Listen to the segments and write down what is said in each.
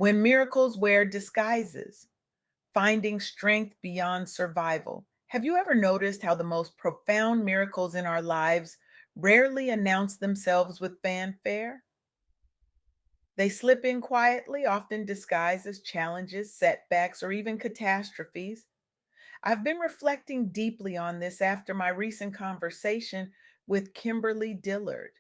When miracles wear disguises, finding strength beyond survival. Have you ever noticed how the most profound miracles in our lives rarely announce themselves with fanfare? They slip in quietly, often disguised as challenges, setbacks, or even catastrophes. I've been reflecting deeply on this after my recent conversation with Kimberly Dillard,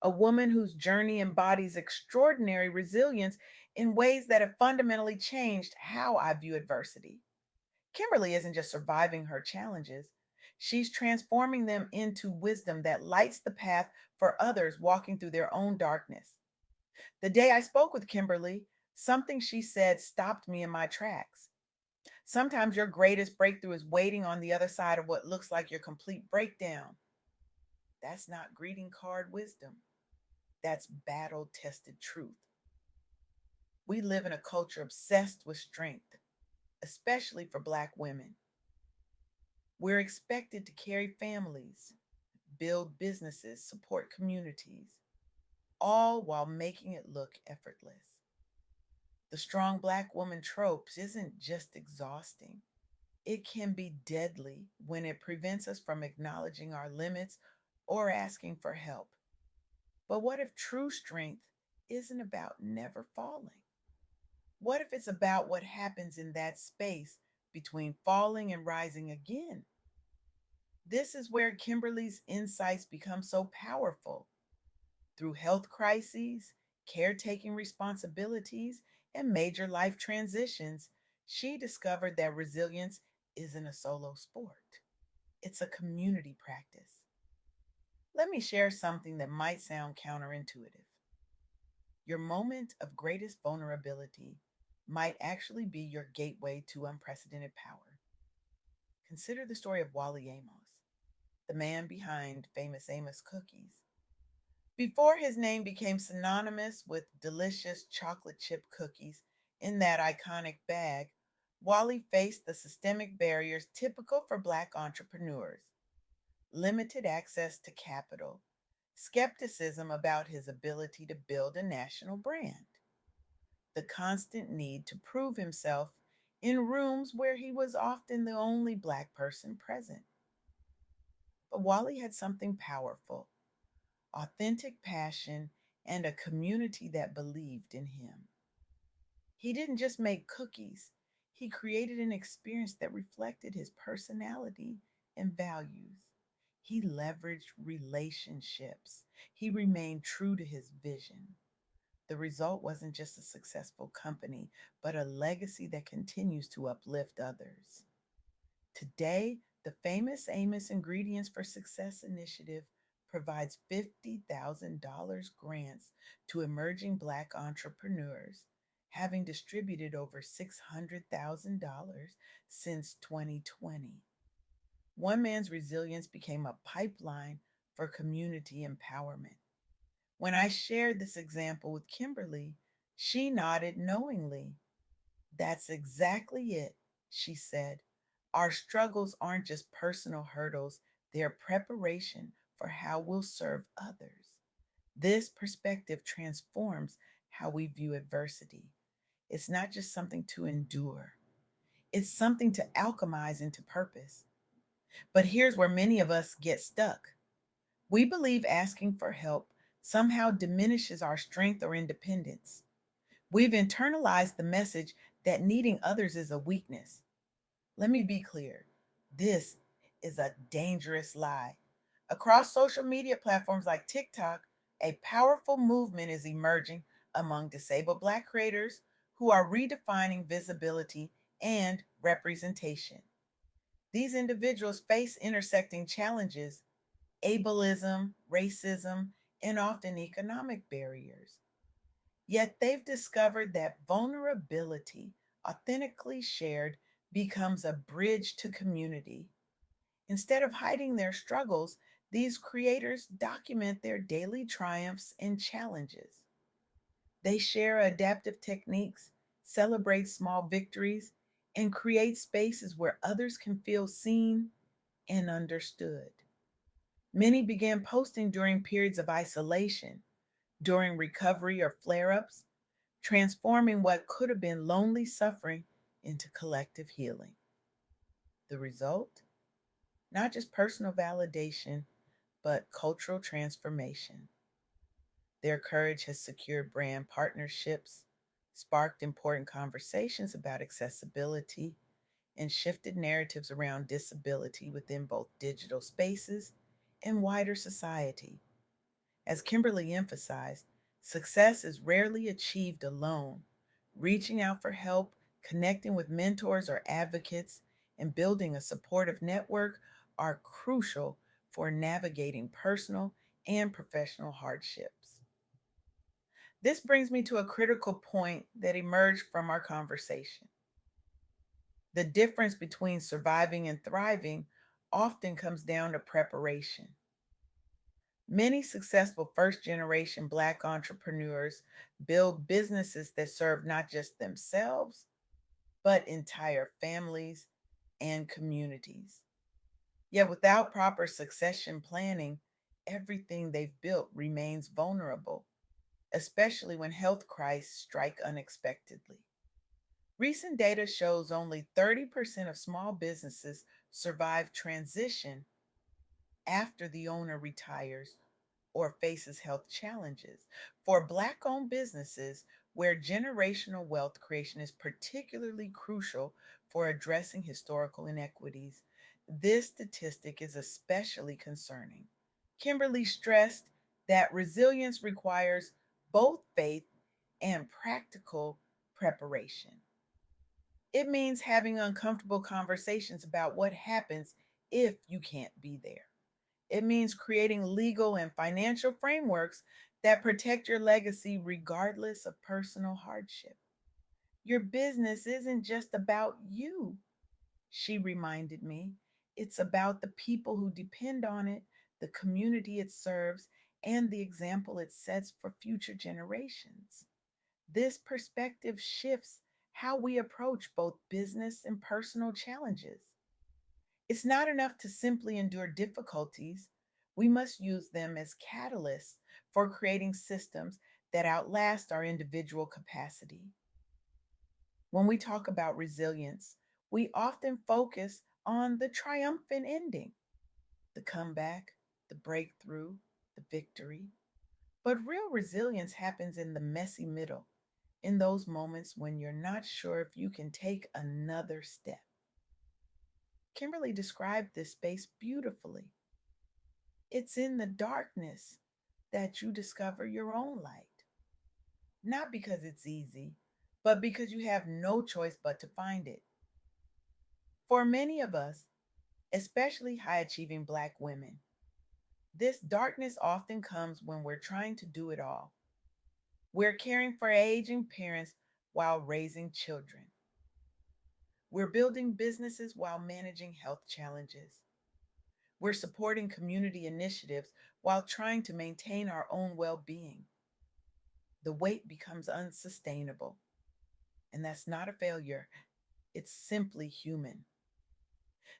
a woman whose journey embodies extraordinary resilience in ways that have fundamentally changed how I view adversity. Kimberly isn't just surviving her challenges, she's transforming them into wisdom that lights the path for others walking through their own darkness. The day I spoke with Kimberly, something she said stopped me in my tracks. Sometimes your greatest breakthrough is waiting on the other side of what looks like your complete breakdown. That's not greeting card wisdom, that's battle tested truth. We live in a culture obsessed with strength, especially for Black women. We're expected to carry families, build businesses, support communities, all while making it look effortless. The strong Black woman tropes isn't just exhausting, it can be deadly when it prevents us from acknowledging our limits or asking for help. But what if true strength isn't about never falling? What if it's about what happens in that space between falling and rising again? This is where Kimberly's insights become so powerful. Through health crises, caretaking responsibilities, and major life transitions, she discovered that resilience isn't a solo sport, it's a community practice. Let me share something that might sound counterintuitive. Your moment of greatest vulnerability might actually be your gateway to unprecedented power. Consider the story of Wally Amos, the man behind famous Amos cookies. Before his name became synonymous with delicious chocolate chip cookies in that iconic bag, Wally faced the systemic barriers typical for Black entrepreneurs: limited access to capital, skepticism about his ability to build a national brand, the constant need to prove himself in rooms where he was often the only Black person present. But Wally had something powerful: authentic passion and a community that believed in him. He didn't just make cookies, he created an experience that reflected his personality and values. He leveraged relationships. He remained true to his vision. The result wasn't just a successful company, but a legacy that continues to uplift others. Today, the famous Amos Ingredients for Success initiative provides $50,000 grants to emerging Black entrepreneurs, having distributed over $600,000 since 2020. One man's resilience became a pipeline for community empowerment. When I shared this example with Kimberly, she nodded knowingly. That's exactly it, she said. Our struggles aren't just personal hurdles, they're preparation for how we'll serve others. This perspective transforms how we view adversity. It's not just something to endure, it's something to alchemize into purpose. But here's where many of us get stuck. We believe asking for help somehow diminishes our strength or independence. We've internalized the message that needing others is a weakness. Let me be clear, this is a dangerous lie. Across social media platforms like TikTok, a powerful movement is emerging among disabled Black creators who are redefining visibility and representation. These individuals face intersecting challenges: ableism, racism, and often economic barriers. Yet they've discovered that vulnerability, authentically shared, becomes a bridge to community. Instead of hiding their struggles, these creators document their daily triumphs and challenges. They share adaptive techniques, celebrate small victories, and create spaces where others can feel seen and understood. Many began posting during periods of isolation, during recovery or flare ups, transforming what could have been lonely suffering into collective healing. The result? Not just personal validation, but cultural transformation. Their courage has secured brand partnerships, sparked important conversations about accessibility, and shifted narratives around disability within both digital spaces and wider society. As Kimberly emphasized, success is rarely achieved alone. Reaching out for help, connecting with mentors or advocates, and building a supportive network are crucial for navigating personal and professional hardships. This brings me to a critical point that emerged from our conversation. The difference between surviving and thriving often comes down to preparation. Many successful first generation Black entrepreneurs build businesses that serve not just themselves, but entire families and communities. Yet without proper succession planning, everything they've built remains vulnerable, especially when health crises strike unexpectedly. Recent data shows only 30% of small businesses survive transition after the owner retires or faces health challenges. For Black owned businesses, where generational wealth creation is particularly crucial for addressing historical inequities, this statistic is especially concerning. Kimberly stressed that resilience requires both faith and practical preparation. It means having uncomfortable conversations about what happens if you can't be there. It means creating legal and financial frameworks that protect your legacy regardless of personal hardship. Your business isn't just about you, she reminded me. It's about the people who depend on it, the community it serves, and the example it sets for future generations. This perspective shifts how we approach both business and personal challenges. It's not enough to simply endure difficulties. We must use them as catalysts for creating systems that outlast our individual capacity. When we talk about resilience, we often focus on the triumphant ending, the comeback, the breakthrough, the victory. But real resilience happens in the messy middle, in those moments when you're not sure if you can take another step. Kimberly described this space beautifully. It's in the darkness that you discover your own light, not because it's easy, but because you have no choice but to find it. For many of us, especially high achieving Black women, this darkness often comes when we're trying to do it all. We're caring for aging parents while raising children. We're building businesses while managing health challenges. We're supporting community initiatives while trying to maintain our own well being. The weight becomes unsustainable. And that's not a failure, it's simply human.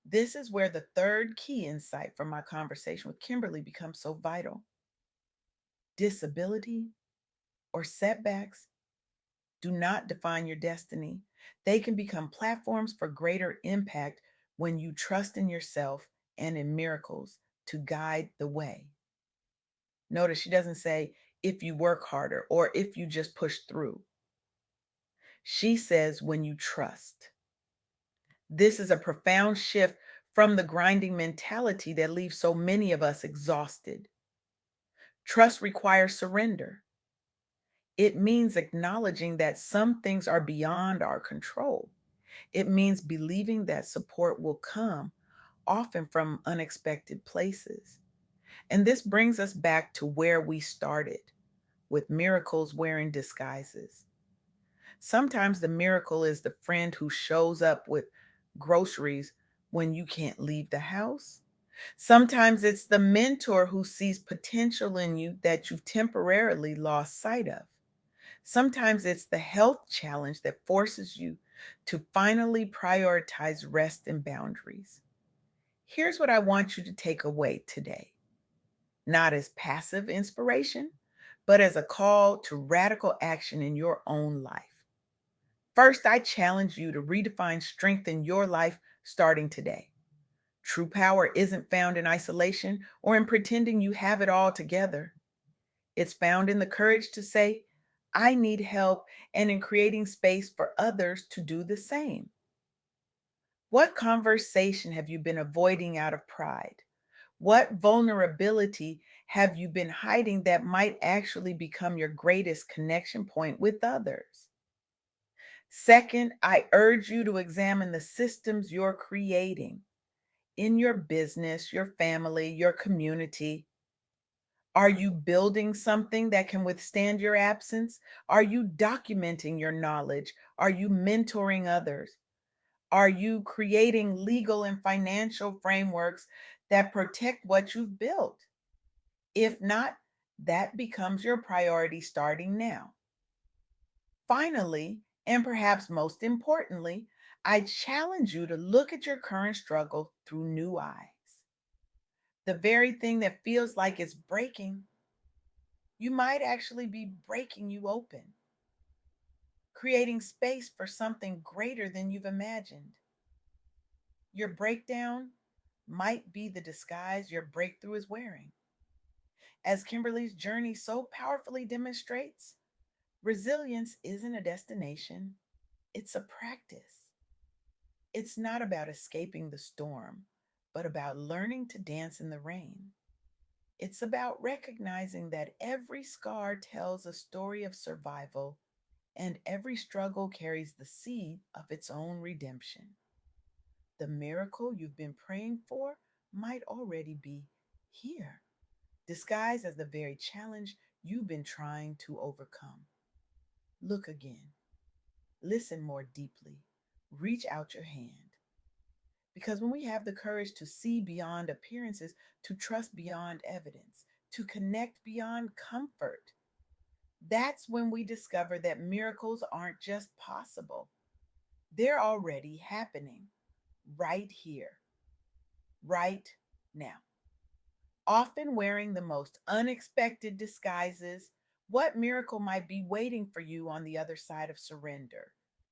This is where the third key insight from my conversation with Kimberly becomes so vital. Disability or setbacks do not define your destiny. They can become platforms for greater impact when you trust in yourself and in miracles to guide the way. Notice she doesn't say if you work harder or if you just push through. She says when you trust. This is a profound shift from the grinding mentality that leaves so many of us exhausted. Trust requires surrender. It means acknowledging that some things are beyond our control. It means believing that support will come, often from unexpected places. And this brings us back to where we started, with miracles wearing disguises. Sometimes the miracle is the friend who shows up with groceries when you can't leave the house. Sometimes it's the mentor who sees potential in you that you've temporarily lost sight of. Sometimes it's the health challenge that forces you to finally prioritize rest and boundaries. Here's what I want you to take away today, not as passive inspiration, but as a call to radical action in your own life. First, I challenge you to redefine strength in your life starting today. True power isn't found in isolation or in pretending you have it all together. It's found in the courage to say, I need help, and in creating space for others to do the same. What conversation have you been avoiding out of pride? What vulnerability have you been hiding that might actually become your greatest connection point with others? Second, I urge you to examine the systems you're creating in your business, your family, your community. Are you building something that can withstand your absence? Are you documenting your knowledge? Are you mentoring others? Are you creating legal and financial frameworks that protect what you've built? If not, that becomes your priority starting now. Finally, and perhaps most importantly, I challenge you to look at your current struggle through new eyes. The very thing that feels like it's breaking, you might actually be breaking you open, creating space for something greater than you've imagined. Your breakdown might be the disguise your breakthrough is wearing. As Kimberly's journey so powerfully demonstrates, resilience isn't a destination, it's a practice. It's not about escaping the storm, but about learning to dance in the rain. It's about recognizing that every scar tells a story of survival and every struggle carries the seed of its own redemption. The miracle you've been praying for might already be here, disguised as the very challenge you've been trying to overcome. Look again, listen more deeply, reach out your hand. Because when we have the courage to see beyond appearances, to trust beyond evidence, to connect beyond comfort, that's when we discover that miracles aren't just possible, they're already happening right here, right now. Often wearing the most unexpected disguises, what miracle might be waiting for you on the other side of surrender?